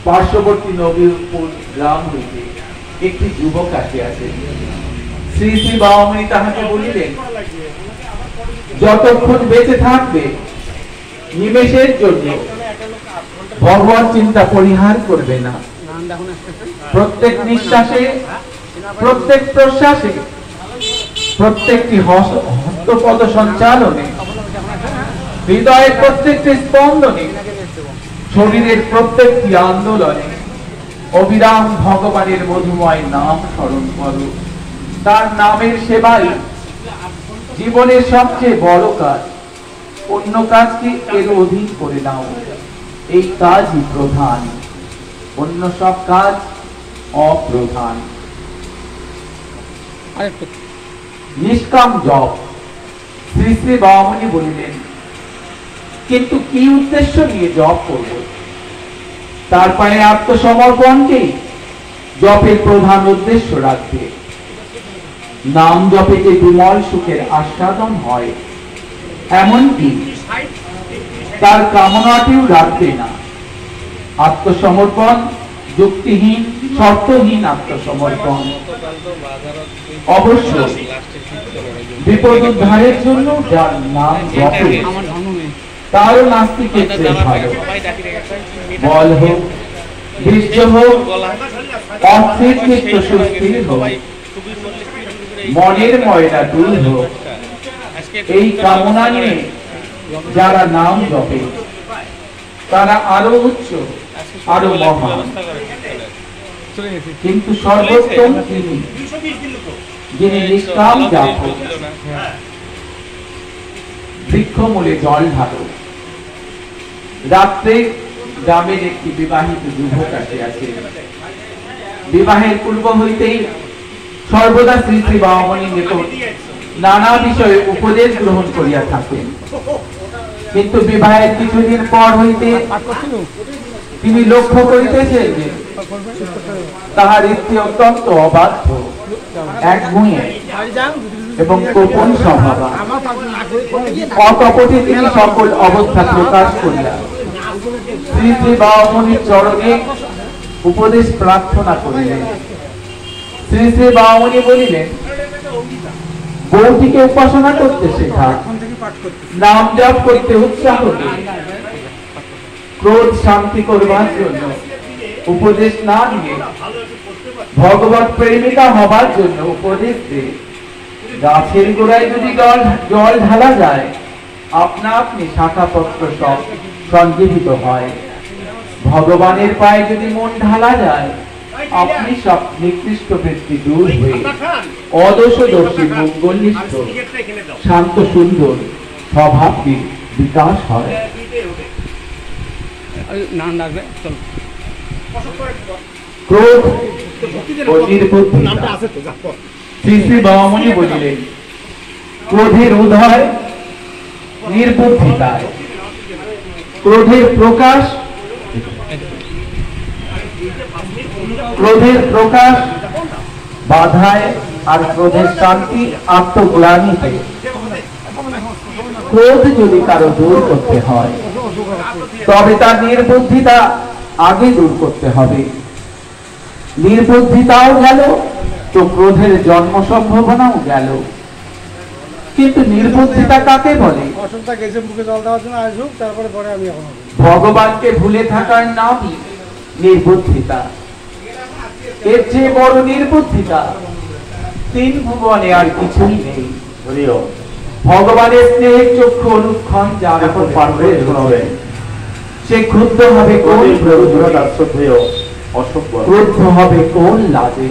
পার্শ্ববর্তী নবীরপুর গ্রাম হইতে একটি যুবক আসিয়াছে। শ্রী শ্রী বাবামণি তাহাকে বলিলেন, যতক্ষণ বেঁচে থাকবে নিমেষের জন্য ভগবান চিন্তা পরিহার করবে না। প্রত্যেক নিঃশ্বাসে, প্রত্যেক প্রশ্বাসে, প্রত্যেকটি হস্তপদ সঞ্চালনে, হৃদয়ের প্রত্যেকটি স্পন্দনে, শরীরের প্রত্যেকটি আন্দোলনে অবিরাম ভগবানের মধুময় নাম স্মরণ করো। তার নামের সেবাই জীবনের সবচেয়ে বড় কাজ। অন্য কাজকে এর অধীন করে নাও, এই কাজই প্রধান, অন্য সব কাজ অপ্রধান। নিষ্কাম জপ। শ্রী শ্রী বাবামণি বলিলেন, কিন্তু কি উদ্দেশ্য নিয়ে জপ করব? তার পায়ে আত্মসমর্পণকেই জপের প্রধান উদ্দেশ্য রাখবে। নাম জপে যে বিমল সুখের আস্বাদন হয়, এমনকি তার কামনাটিও রাখবে না। আত্মসমর্পণ যুক্তিহীন, শর্তহীন আত্মসমর্পণ। অবশ্য বিপদ উদ্ধারের জন্য যার নাম জপে তারও নাস্তিকের চেয়ে ভালো। বল হোক, বীর্য হোক, অস্থির চিত্ত সুস্থির হোক, মনের ময়লা দূর হোক, এই কামনা নিয়ে যারা নাম জপে তারা আরো উচ্চ, আরো মহান। কিন্তু সর্বোত্তম তিনি, যিনি নিষ্কাম জপ। বৃক্ষমূলে জল ঢালো। রাত্রে গ্রামের একটি বিবাহিত যুবক আসিয়াছে। বিবাহের পূর্ব হইতেই সর্বদা শ্রী শ্রী বাবামণির নিকট নানা বিষয়ে উপদেশ গ্রহণ করিয়া থাকেন। কিন্তু বিবাহের কিছুদিন পর হইতে তিনি লক্ষ্য করিতেছেন যে তাহার স্ত্রী অত্যন্ত অবাধ্য, একগুঁয়ে এবং গোপন স্বভাব। অকপটে তিনি সকল অবস্থা প্রকাশ করিয়া শ্রী শ্রী বাবামণির চরণে উপদেশ প্রার্থনা করিলেন। শ্রী শ্রী বাবামণি বলিলেন, বউটিকে উপাসনা করতে শেখা, নাম জপ করতে উৎসাহ দে, ক্রোধ শান্তি করবার জন্য উপদেশ না দিয়ে ভগবত প্রেমিকা হবার জন্য উপদেশ দে। গাছের গোড়ায় যদি জল ঢালা যায়, আপনা আপনি শাখা পত্র সব সঞ্জীবিত হয়। ভগবানের পায়ে যদি মন ঢালা যায়, আপনি সব নিকৃষ্ট বৃত্তি দূর হয়ে অদোষদর্শী, মঙ্গলনিষ্ঠ, শান্ত সুন্দর স্বভাবটির বিকাশ হয়। ক্রোধ ও নির্বুদ্ধিতা। শ্রী শ্রী বাবামণি বলিলেন, ক্রোধের উদয় নির্বুদ্ধিতায়, ক্রোধের প্রকাশ বাধায়, আর ক্রোধের শান্তি আত্মগ্লানিতে। ক্রোধ যদি কারো দূর করতে হয়, তবে তার নির্বুদ্ধিতা আগে দূর করতে হবে। নির্বুদ্ধিতাও গেল তো ক্রোধের জন্ম সম্ভাবনাও গেল। কিন্তু নির্বুদ্ধিতা কাকে বলে? ভগবানকে ভুলে থাকার নামই নির্বুদ্ধিতা। এর চেয়ে বড় নির্বুদ্ধিতা তিন ভুবনে আর কিছুই নেই। ভগবানের স্নেহের চক্ষু অনুক্ষণ যার উপর পারবে শোনাবে, সে ক্ষুব্ধ হবে কোন ক্রুদ্ধ হবে কোন লাজে।